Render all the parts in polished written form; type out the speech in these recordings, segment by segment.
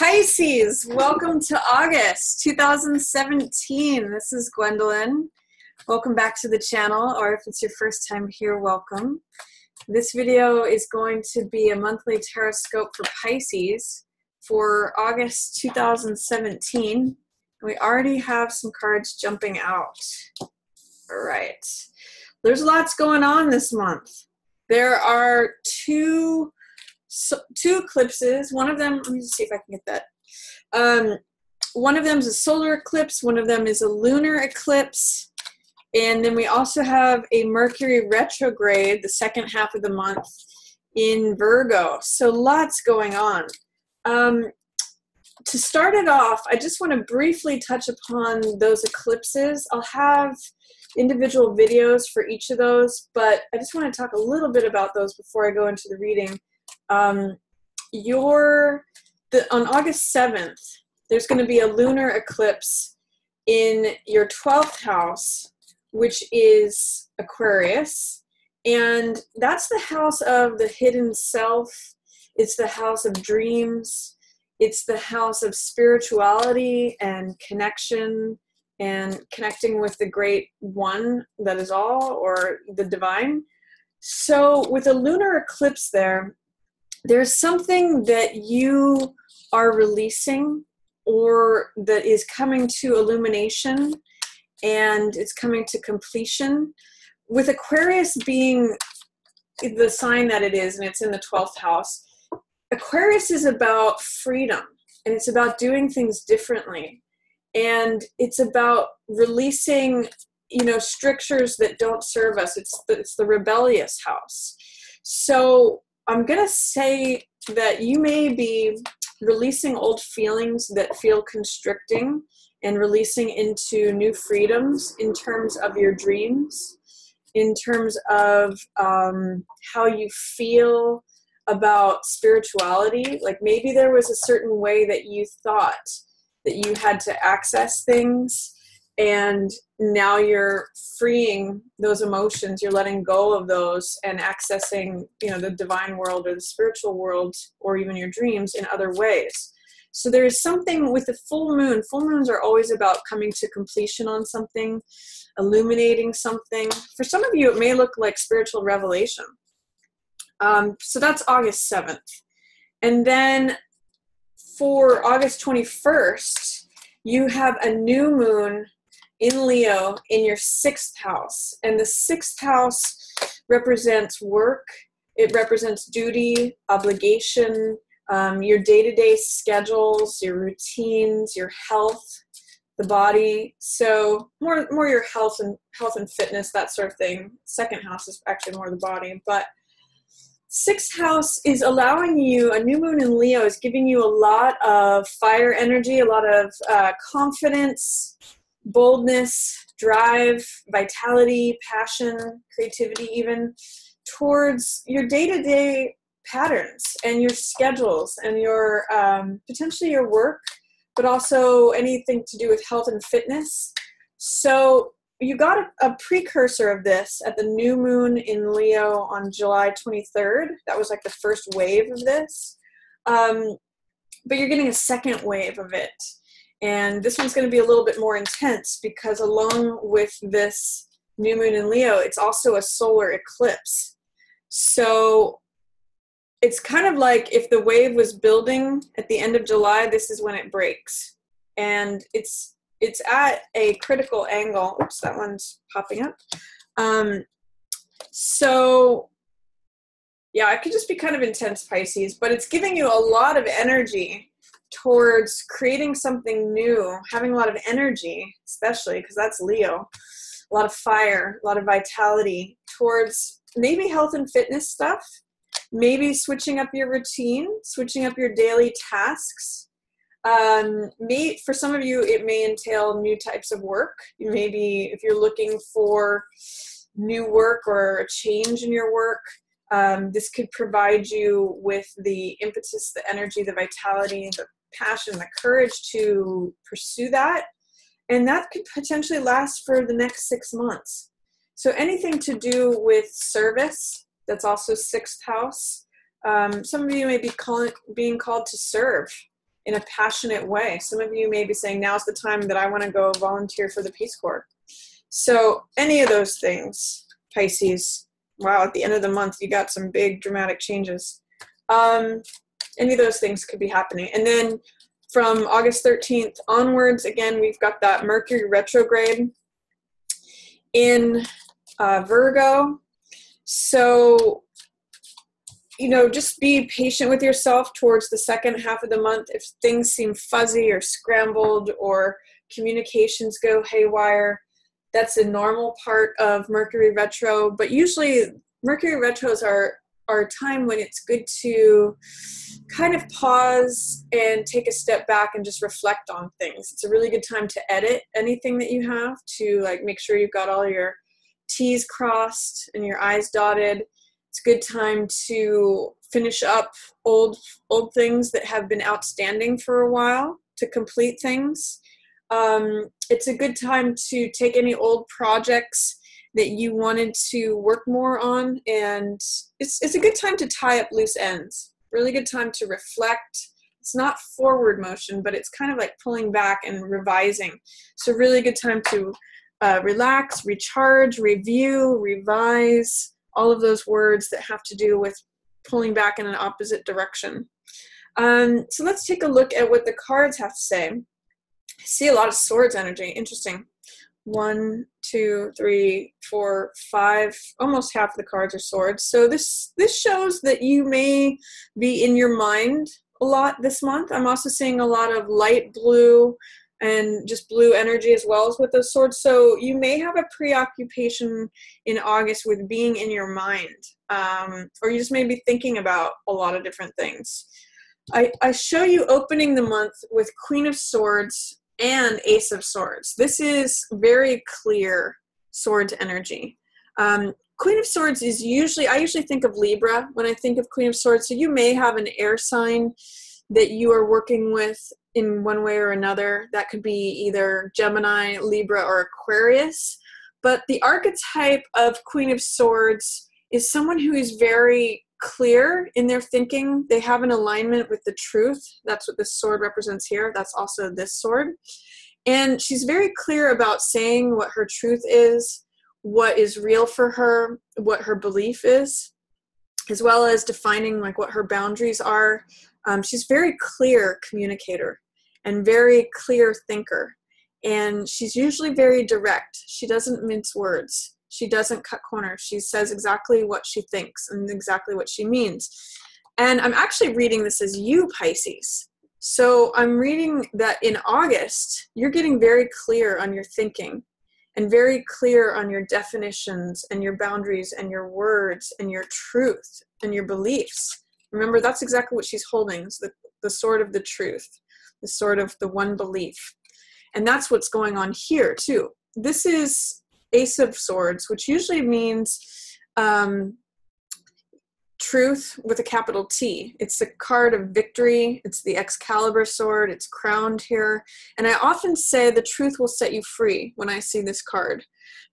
Pisces, welcome to August 2017. This is Gwendolyn. Welcome back to the channel, or if it's your first time here, welcome. This video is going to be a monthly Tarotscope for Pisces for August 2017. We already have some cards jumping out. All right. There's lots going on this month. There are two eclipses. One of them, let me just see if I can get that. One of them is a solar eclipse. One of them is a lunar eclipse. And then we also have a Mercury retrograde the second half of the month in Virgo. So lots going on. To start it off, I just want to briefly touch upon those eclipses. I'll have individual videos for each of those, but I just want to talk a little bit about those before I go into the reading. On August 7th, there's going to be a lunar eclipse in your 12th house, which is Aquarius, and that's the house of the hidden self. It's the house of dreams. It's the house of spirituality and connection and connecting with the great one that is all, or the divine. So with a lunar eclipse there's something that you are releasing or that is coming to illumination and it's coming to completion. With Aquarius being the sign that it is, and it's in the 12th house, Aquarius is about freedom, and it's about doing things differently. And it's about releasing, strictures that don't serve us. It's the rebellious house. So I'm going to say that you may be releasing old feelings that feel constricting and releasing into new freedoms in terms of your dreams, in terms of how you feel about spirituality. Like maybe there was a certain way that you thought that you had to access things, and now you're freeing those emotions. You're letting go of those and accessing, the divine world or the spiritual world or even your dreams in other ways. So there is something with the full moon. Full moons are always about coming to completion on something, illuminating something. For some of you, it may look like spiritual revelation. So that's August 7th. And then for August 21st, you have a new moon in Leo in your 6th house. And the 6th house represents work. It represents duty, obligation, your day-to-day schedules, your routines, your health, the body. So more your health and fitness, that sort of thing. 2nd house is actually more the body. But 6th house is allowing you, a new moon in Leo is giving you a lot of fire energy, a lot of confidence, boldness, drive, vitality, passion, creativity even, towards your day-to-day patterns and your schedules and your potentially your work, but also anything to do with health and fitness. So you got a precursor of this at the new moon in Leo on July 23rd. That was like the first wave of this. But you're getting a second wave of it. And this one's going to be a little bit more intense because along with this new moon in Leo, it's also a solar eclipse. So it's kind of like if the wave was building at the end of July, this is when it breaks. And it's at a critical angle. Oops, that one's popping up. So yeah, it could just be kind of intense, Pisces, but it's giving you a lot of energy towards creating something new, having a lot of energy, especially because that's Leo, a lot of fire, a lot of vitality towards maybe health and fitness stuff, maybe switching up your routine, switching up your daily tasks. For some of you, it may entail new types of work. Maybe if you're looking for new work or a change in your work, this could provide you with the impetus, the energy, the vitality, the passion, the courage to pursue that. And that could potentially last for the next 6 months. So anything to do with service, that's also 6th house. Some of you may be being called to serve in a passionate way. Some of you may be saying, now's the time that I want to go volunteer for the Peace Corps. So any of those things, Pisces, wow, at the end of the month, you got some big dramatic changes. Any of those things could be happening. And then from August 13th onwards, again, we've got that Mercury retrograde in Virgo. So, you know, just be patient with yourself towards the second half of the month. If things seem fuzzy or scrambled or communications go haywire, that's a normal part of Mercury retro. But usually Mercury retros are a time when it's good to kind of pause and take a step back and just reflect on things. It's a really good time to edit anything that you have, to like make sure you've got all your T's crossed and your I's dotted. It's a good time to finish up old things that have been outstanding for a while, to complete things. It's a good time to take any old projects that you wanted to work more on, and it's a good time to tie up loose ends. Really good time to reflect. It's not forward motion, but it's kind of like pulling back and revising. So really good time to relax, recharge, review, revise, all of those words that have to do with pulling back in an opposite direction. So let's take a look at what the cards have to say. I see a lot of swords energy. Interesting. 1, 2, 3, 4, 5, almost half the cards are swords. So this shows that you may be in your mind a lot this month. I'm also seeing a lot of light blue and just blue energy as well as with those swords. So you may have a preoccupation in August with being in your mind, or you just may be thinking about a lot of different things. I show you opening the month with Queen of Swords and Ace of Swords. This is very clear swords energy. Queen of Swords is I usually think of Libra when I think of Queen of Swords. So you may have an air sign that you are working with in one way or another. That could be either Gemini, Libra, or Aquarius. But the archetype of Queen of Swords is someone who is very clear in their thinking. They have an alignment with the truth. That's what this sword represents here. That's also this sword. And she's very clear about saying what her truth is, what is real for her, what her belief is, as well as defining like what her boundaries are. She's very clear communicator and very clear thinker. And she's usually very direct. She doesn't mince words. She doesn't cut corners. She says exactly what she thinks and exactly what she means. And I'm actually reading this as you, Pisces. So I'm reading that in August, you're getting very clear on your thinking and very clear on your definitions and your boundaries and your words and your truth and your beliefs. Remember, that's exactly what she's holding, is the sword of the truth, the sword of the one belief. And that's what's going on here, too. This is Ace of Swords, which usually means truth with a capital T. It's the card of victory. It's the Excalibur sword. It's crowned here. And I often say the truth will set you free when I see this card,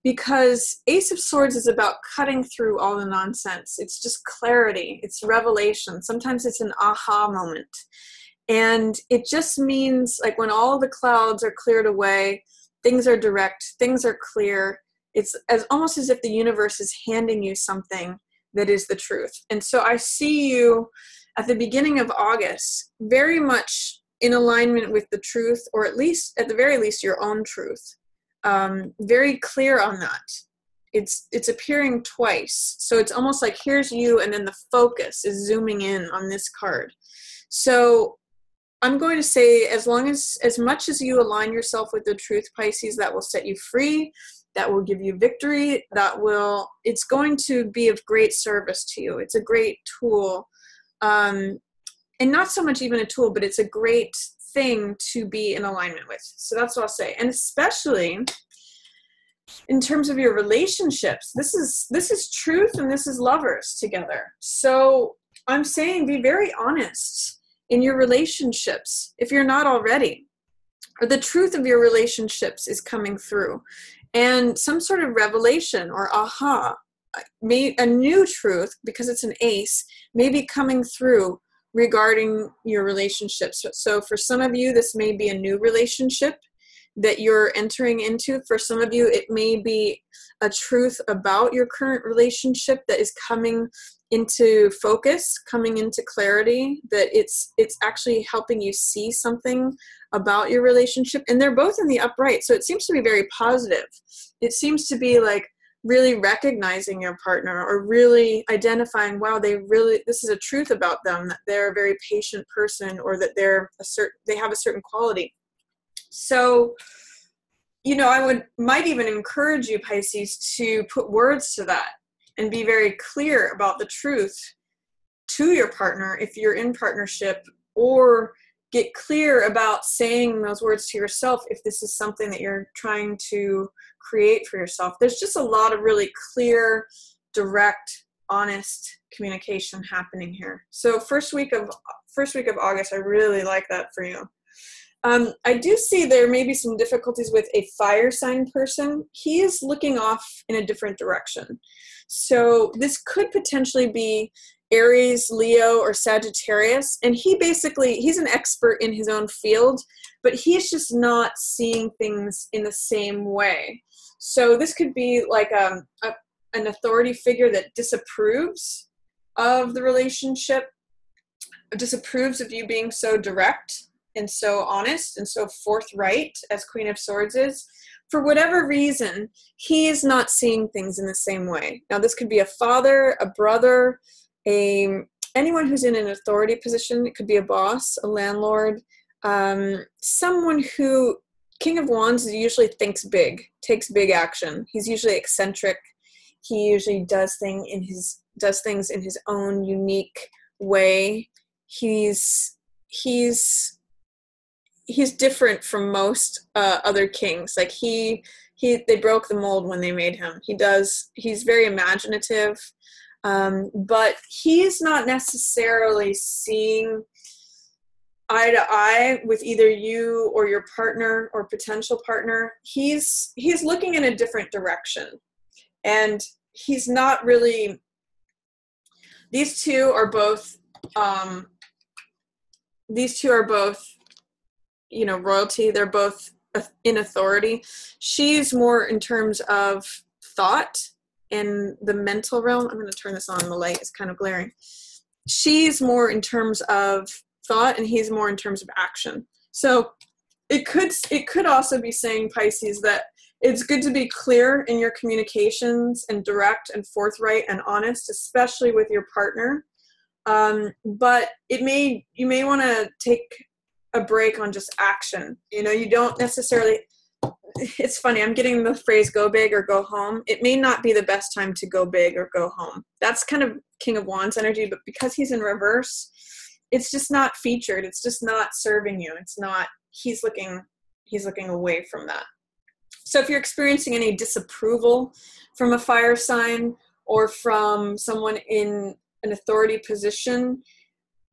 because Ace of Swords is about cutting through all the nonsense. It's just clarity. It's revelation. Sometimes it's an aha moment. And it just means like when all the clouds are cleared away, things are direct, things are clear. It's almost as if the universe is handing you something that is the truth. And so I see you at the beginning of August very much in alignment with the truth, or at the very least, your own truth. Very clear on that. It's appearing twice. So it's almost like here's you, and then the focus is zooming in on this card. So I'm going to say as much as you align yourself with the truth, Pisces, that will set you free. That will give you victory. It's going to be of great service to you. It's a great tool. And not so much even a tool, but it's a great thing to be in alignment with. So that's what I'll say. And especially in terms of your relationships, this is truth and this is lovers together. So I'm saying be very honest in your relationships if you're not already, or the truth of your relationships is coming through. And some sort of revelation or aha, a new truth, because it's an ace, may be coming through regarding your relationships. So for some of you, this may be a new relationship that you're entering into. For some of you, it may be a truth about your current relationship that is coming into focus, coming into clarity, that it's actually helping you see something about your relationship. And they're both in the upright, so it seems to be very positive. It seems to be like really recognizing your partner, or really identifying, wow, this is a truth about them, that they're a very patient person, or that they have a certain quality. So, I might even encourage you, Pisces, to put words to that and be very clear about the truth to your partner if you're in partnership, or get clear about saying those words to yourself if this is something that you're trying to create for yourself. There's just a lot of really clear, direct, honest communication happening here. So first week of August, I really like that for you. I do see there may be some difficulties with a fire sign person. He is looking off in a different direction. So this could potentially be Aries, Leo, or Sagittarius. And he's an expert in his own field, but he's just not seeing things in the same way. So this could be like an authority figure that disapproves of the relationship, disapproves of you being so direct and so honest and so forthright as Queen of Swords is. For whatever reason, he is not seeing things in the same way. Now, this could be a father, a brother, anyone who's in an authority position. It could be a boss, a landlord, someone who, King of Wands usually thinks big, takes big action. He's usually eccentric. He usually does things in his own unique way. He's different from most other kings. Like they broke the mold when they made him. He's very imaginative, but he's not necessarily seeing eye to eye with either you or your partner or potential partner. He's looking in a different direction, and he's not really. These two are both royalty. They're both in authority. She's more in terms of thought and the mental realm. I'm going to turn this on. The light is kind of glaring. She's more in terms of thought, and he's more in terms of action. So it could also be saying, Pisces, that it's good to be clear in your communications and direct and forthright and honest, especially with your partner. But you may want to take a break on just action. You don't necessarily, it's funny, I'm getting the phrase go big or go home. It may not be the best time to go big or go home. That's kind of King of Wands energy, but because he's in reverse, it's just not featured. It's just not serving you. It's not, he's looking away from that. So if you're experiencing any disapproval from a fire sign or from someone in an authority position,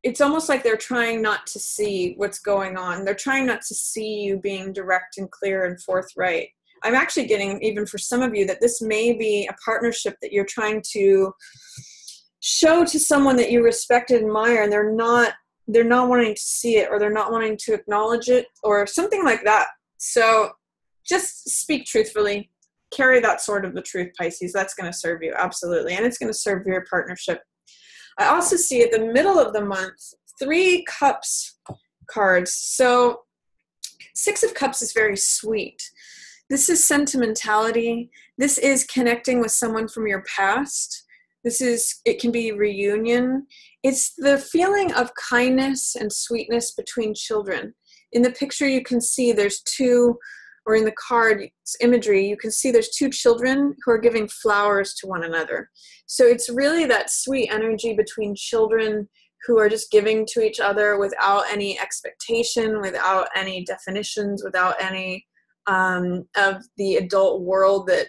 it's almost like they're trying not to see what's going on. They're trying not to see you being direct and clear and forthright. I'm actually getting, even for some of you, that this may be a partnership that you're trying to show to someone that you respect and admire, and they're not wanting to see it, or they're not wanting to acknowledge it, or something like that. So just speak truthfully. Carry that sword of the truth, Pisces. That's going to serve you, absolutely. And it's going to serve your partnership. I also see at the middle of the month, 3 Cups cards. So 6 of Cups is very sweet. This is sentimentality. This is connecting with someone from your past. It can be reunion. It's the feeling of kindness and sweetness between children. In the picture, you can see there's 2, or in the card imagery, you can see there's 2 children who are giving flowers to one another. So it's really that sweet energy between children who are just giving to each other without any expectation, without any definitions, without any of the adult world that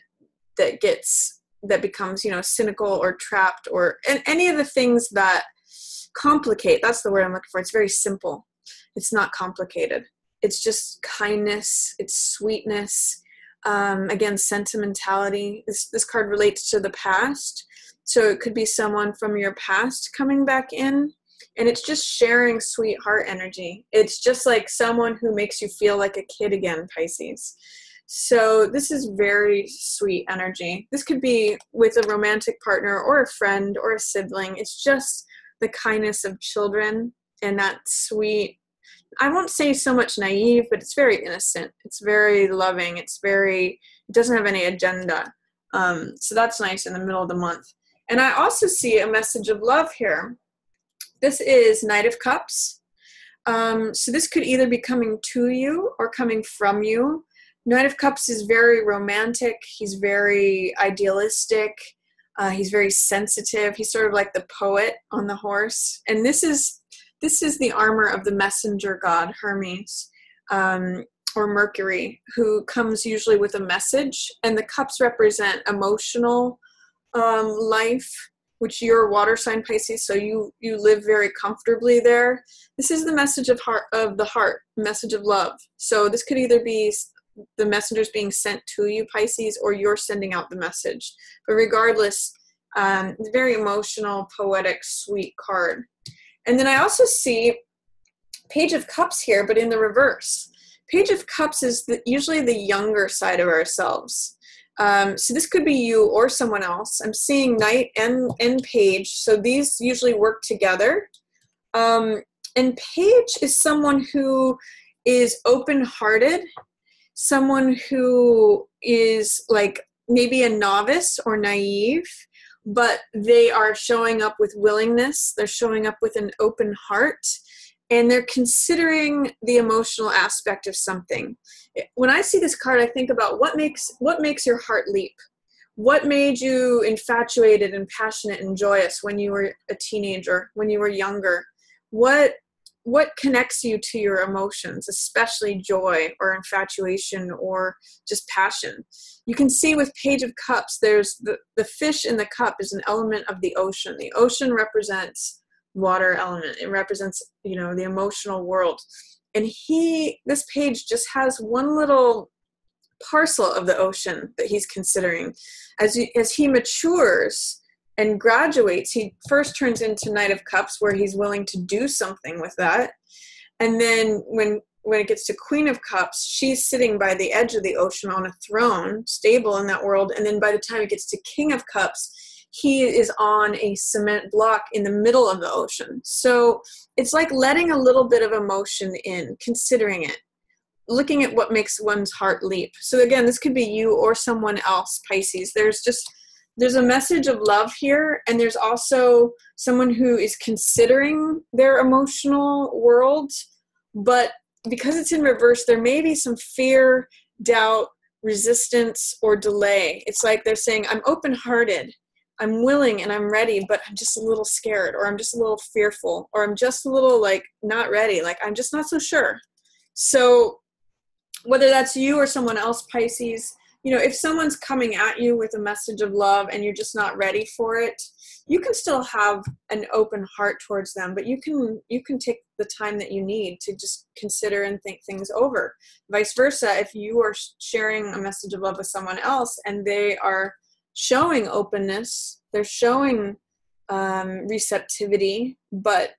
becomes, cynical or trapped, or and any of the things that complicate. That's the word I'm looking for. It's very simple. It's not complicated. It's just kindness. It's sweetness. Again, sentimentality. This card relates to the past. So it could be someone from your past coming back in. And it's just sharing sweetheart energy. It's just like someone who makes you feel like a kid again, Pisces. So this is very sweet energy. This could be with a romantic partner or a friend or a sibling. It's just the kindness of children and that sweet, I won't say so much naive, but it's very innocent. It's very loving. It doesn't have any agenda. So that's nice in the middle of the month. And I also see a message of love here. This is Knight of Cups. So this could either be coming to you or coming from you. Knight of Cups is very romantic. He's very idealistic. He's very sensitive. He's sort of like the poet on the horse. And this is the armor of the messenger god, Hermes, or Mercury, who comes usually with a message. And the cups represent emotional life, which you're water sign, Pisces, so you live very comfortably there. This is the message of the heart, message of love. So this could either be the messengers being sent to you, Pisces, or you're sending out the message. But regardless, very emotional, poetic, sweet card. And then I also see Page of Cups here, but in the reverse. Page of Cups is usually the younger side of ourselves. So this could be you or someone else. I'm seeing Knight and Page, so these usually work together. And Page is someone who is open-hearted, someone who is like maybe a novice or naive, but they are showing up with willingness. They're showing up with an open heart, and they're considering the emotional aspect of something. When I see this card, I think about what makes your heart leap. What made you infatuated and passionate and joyous when you were a teenager, when you were younger? What connects you to your emotions, especially joy or infatuation or just passion? You can see with Page of Cups, there's the fish in the cup is an element of the ocean. The ocean represents water element. It represents, the emotional world. And this Page just has one little parcel of the ocean that he's considering. As he matures and graduates, he first turns into Knight of Cups, where he's willing to do something with that. And then when it gets to Queen of Cups, she's sitting by the edge of the ocean on a throne, stable in that world. And then by the time it gets to King of Cups, he is on a cement block in the middle of the ocean. So it's like letting a little bit of emotion in, considering it, looking at what makes one's heart leap. So again, this could be you or someone else, Pisces. There's a message of love here, and there's also someone who is considering their emotional world, but because it's in reverse, there may be some fear, doubt, resistance, or delay. It's like they're saying, I'm open-hearted, I'm willing and I'm ready, but I'm just a little scared, or I'm just a little fearful, or I'm just a little not ready. I'm just not so sure. So whether that's you or someone else, Pisces, if someone's coming at you with a message of love and you're just not ready for it, you can still have an open heart towards them, but you can take the time that you need to just consider and think things over. Vice versa, if you are sharing a message of love with someone else and they are showing openness, they're showing receptivity, but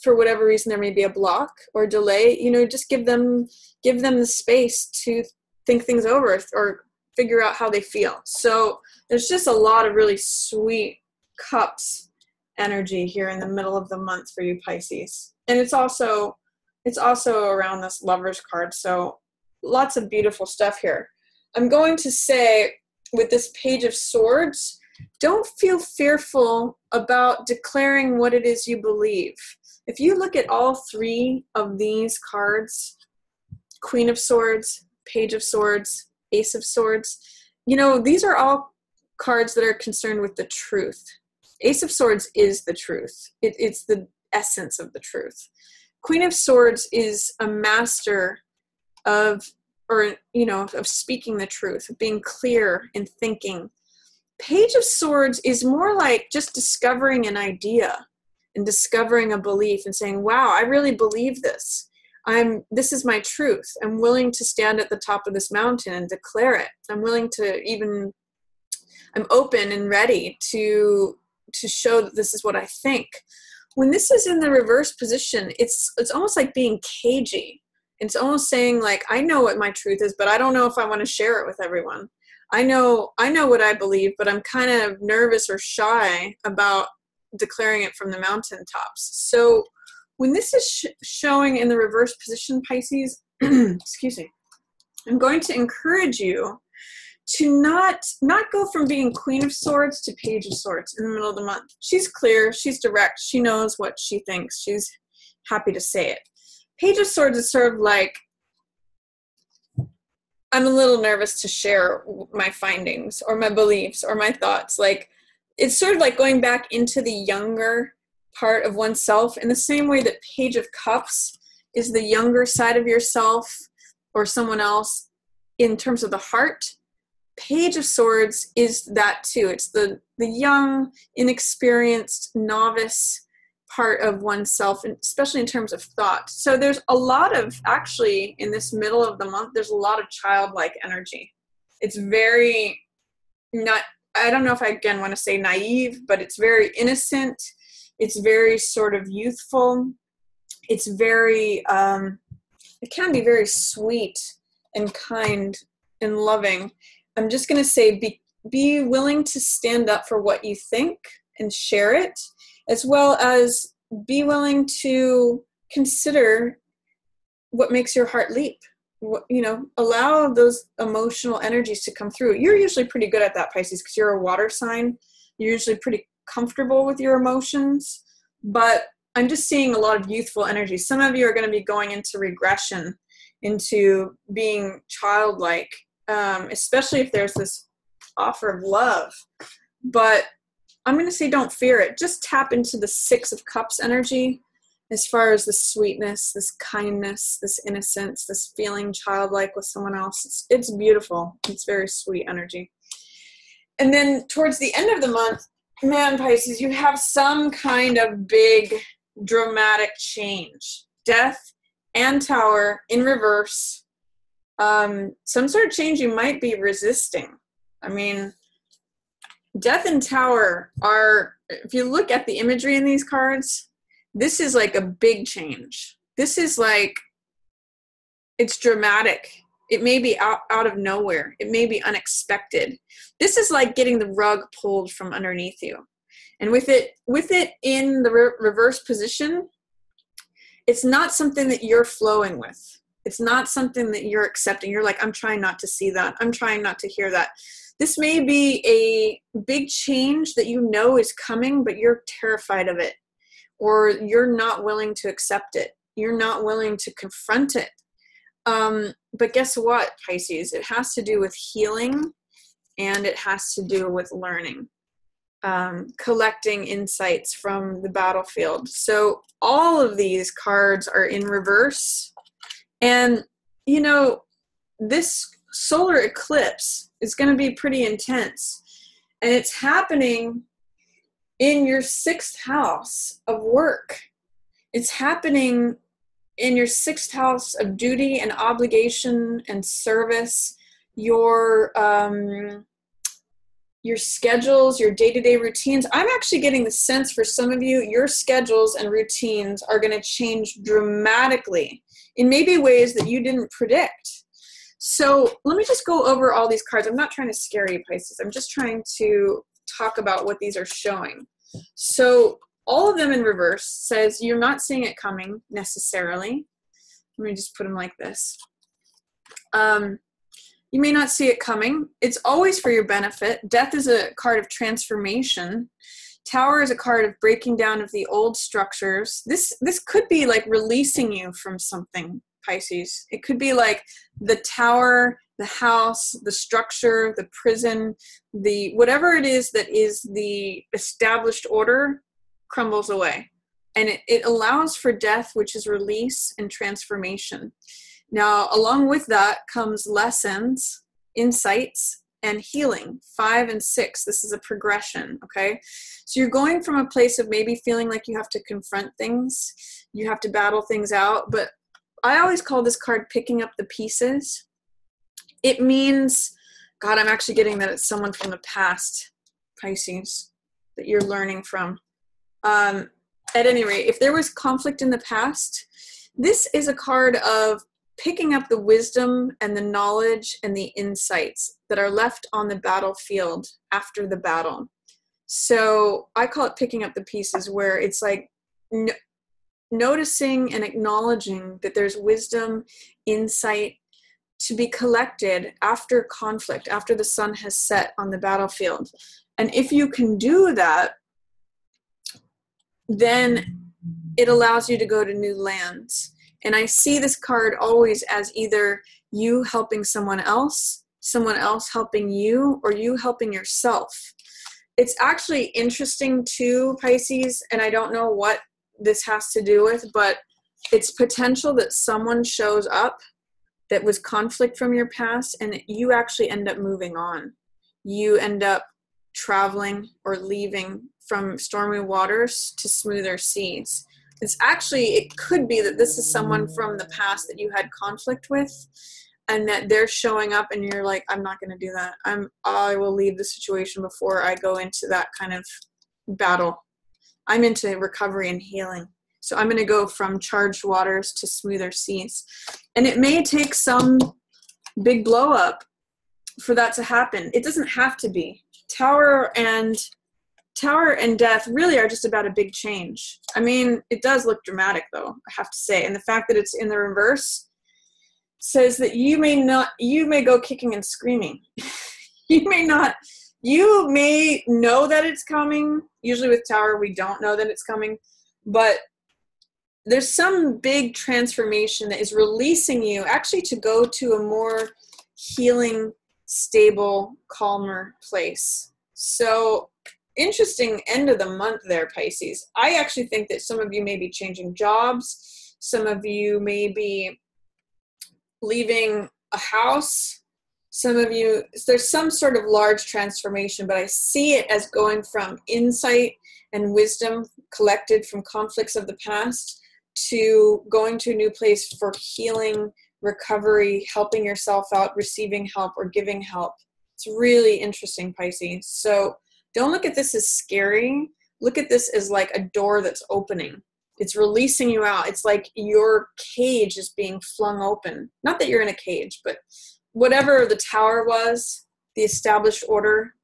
for whatever reason there may be a block or delay, just give them the space to think things over or figure out how they feel. So there's just a lot of really sweet cups energy here in the middle of the month for you, Pisces. And it's also around this Lovers card. So lots of beautiful stuff here. I'm going to say with this Page of Swords, don't feel fearful about declaring what it is you believe. If you look at all three of these cards, Queen of Swords, Page of Swords, Ace of Swords, these are all cards that are concerned with the truth. Ace of Swords is the truth. It's the essence of the truth. Queen of Swords is a master of speaking the truth, of being clear in thinking. Page of Swords is more like just discovering an idea and discovering a belief and saying, wow, I really believe this. This is my truth. I'm willing to stand at the top of this mountain and declare it. I'm open and ready to show that this is what I think. when this is in the reverse position, it's almost like being cagey. It's almost saying like, I know what my truth is, but I don't know if I want to share it with everyone. I know what I believe, but I'm kind of nervous or shy about declaring it from the mountaintops. So when this is showing in the reverse position, Pisces, excuse me, I'm going to encourage you to not go from being Queen of Swords to Page of Swords in the middle of the month. She's clear, she's direct, she knows what she thinks, she's happy to say it. Page of Swords is sort of like, I'm a little nervous to share my findings or my beliefs or my thoughts. Like, it's sort of like going back into the younger part of oneself in the same way that Page of Cups is the younger side of yourself or someone else in terms of the heart. Page of Swords is that too. It's the young, inexperienced, novice part of oneself, and especially in terms of thought. So there's a lot of, actually, in this middle of the month, there's a lot of childlike energy. It's very not, I don't know if I again want to say naive, but it's very innocent. It's very sort of youthful. It's very, it can be very sweet and kind and loving. I'm just going to say be willing to stand up for what you think and share it, as well as be willing to consider what makes your heart leap. Allow those emotional energies to come through. You're usually pretty good at that, Pisces, because you're a water sign. You're usually pretty comfortable with your emotions, but I'm just seeing a lot of youthful energy. Some of you are going to be going into regression, into being childlike, especially if there's this offer of love. But I'm going to say don't fear it. Just tap into the Six of Cups energy as far as the sweetness, this kindness, this innocence, this feeling childlike with someone else. It's beautiful. It's very sweet energy. And then towards the end of the month, man, Pisces, you have some kind of big dramatic change. Death and Tower in reverse. Some sort of change you might be resisting. I mean, Death and Tower are, if you look at the imagery in these cards, this is like a big change. This is like, it's dramatic. It may be out of nowhere. It may be unexpected. This is like getting the rug pulled from underneath you. And with it in the reverse position, it's not something that you're flowing with. It's not something that you're accepting. You're like, I'm trying not to see that. I'm trying not to hear that. This may be a big change that you know is coming, but you're terrified of it, or you're not willing to accept it. You're not willing to confront it. But guess what, Pisces? It has to do with healing, and it has to do with learning, collecting insights from the battlefield. So all of these cards are in reverse. And, this solar eclipse is going to be pretty intense. And it's happening in your 6th house of work. It's happening in your 6th house of duty and obligation and service, your schedules, your day-to-day routines. I'm actually getting the sense for some of you, your schedules and routines are going to change dramatically in maybe ways that you didn't predict. So let me just go over all these cards. I'm not trying to scare you, Pisces. I'm just trying to talk about what these are showing. So all of them in reverse says you're not seeing it coming necessarily. Let me just put them like this. You may not see it coming. It's always for your benefit. Death is a card of transformation. Tower is a card of breaking down of the old structures. This could be like releasing you from something, Pisces. It could be like the tower, the house, the structure, the prison, the whatever it is that is the established order crumbles away. And it allows for death, which is release and transformation. Now, along with that comes lessons, insights, and healing. 5 and 6, this is a progression, okay? So you're going from a place of maybe feeling like you have to confront things, you have to battle things out, but I always call this card picking up the pieces. It means, God, I'm actually getting that it's someone from the past, Pisces, that you're learning from. at any rate, if there was conflict in the past, this is a card of picking up the wisdom and the knowledge and the insights that are left on the battlefield after the battle. So I call it picking up the pieces, where it's like noticing and acknowledging that there's wisdom, insight to be collected after conflict, after the sun has set on the battlefield. And if you can do that, then it allows you to go to new lands. And I see this card always as either you helping someone else helping you, or you helping yourself. It's actually interesting too, Pisces, and I don't know what this has to do with, but it's potential that someone shows up that was conflict from your past, and you actually end up moving on. You end up traveling or leaving from stormy waters to smoother seas. It's actually, it could be that this is someone from the past that you had conflict with, and that they're showing up and you're like, I'm not going to do that. I will leave the situation before I go into that kind of battle. I'm into recovery and healing. So I'm going to go from charged waters to smoother seas. And it may take some big blow up for that to happen. It doesn't have to be. Tower and death really are just about a big change. I mean, it does look dramatic though, I have to say. And the fact that it's in the reverse says that you may go kicking and screaming. You may know that it's coming. Usually with Tower, we don't know that it's coming, but there's some big transformation that is releasing you actually to go to a more healing, stable, calmer place. So interesting end of the month there, Pisces. I actually think that some of you may be changing jobs. Some of you may be leaving a house. Some of you, there's some sort of large transformation, but I see it as going from insight and wisdom collected from conflicts of the past to going to a new place for healing, recovery, helping yourself out, receiving help, or giving help. It's really interesting, Pisces. So don't look at this as scary. Look at this as like a door that's opening. It's releasing you out. It's like your cage is being flung open. Not that you're in a cage, but whatever the Tower was, the established order,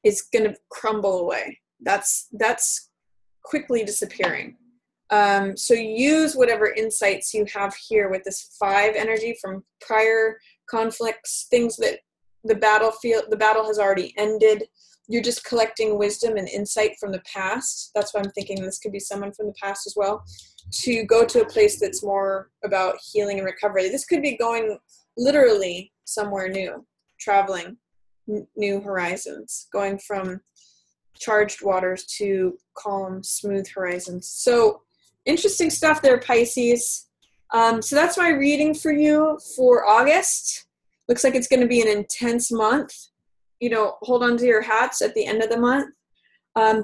is going to crumble away. That's quickly disappearing. So use whatever insights you have here with this 5 energy from prior conflicts, things that the battle has already ended. You're just collecting wisdom and insight from the past. That's why I'm thinking this could be someone from the past as well, to go to a place that's more about healing and recovery. This could be going literally somewhere new, traveling new horizons, going from charged waters to calm, smooth horizons. So interesting stuff there, Pisces. So that's my reading for you for August. Looks like it's going to be an intense month. You know, hold on to your hats at the end of the month.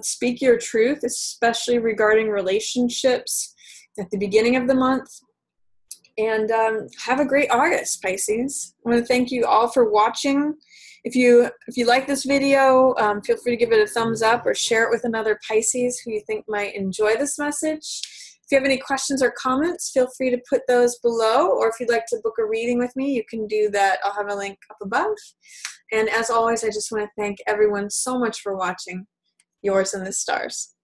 Speak your truth, especially regarding relationships at the beginning of the month. And have a great August, Pisces. I want to thank you all for watching. If you like this video, feel free to give it a thumbs up or share it with another Pisces who you think might enjoy this message. If you have any questions or comments, feel free to put those below, or if you'd like to book a reading with me, you can do that. I'll have a link up above. And as always, I just want to thank everyone so much for watching. Yours in the stars.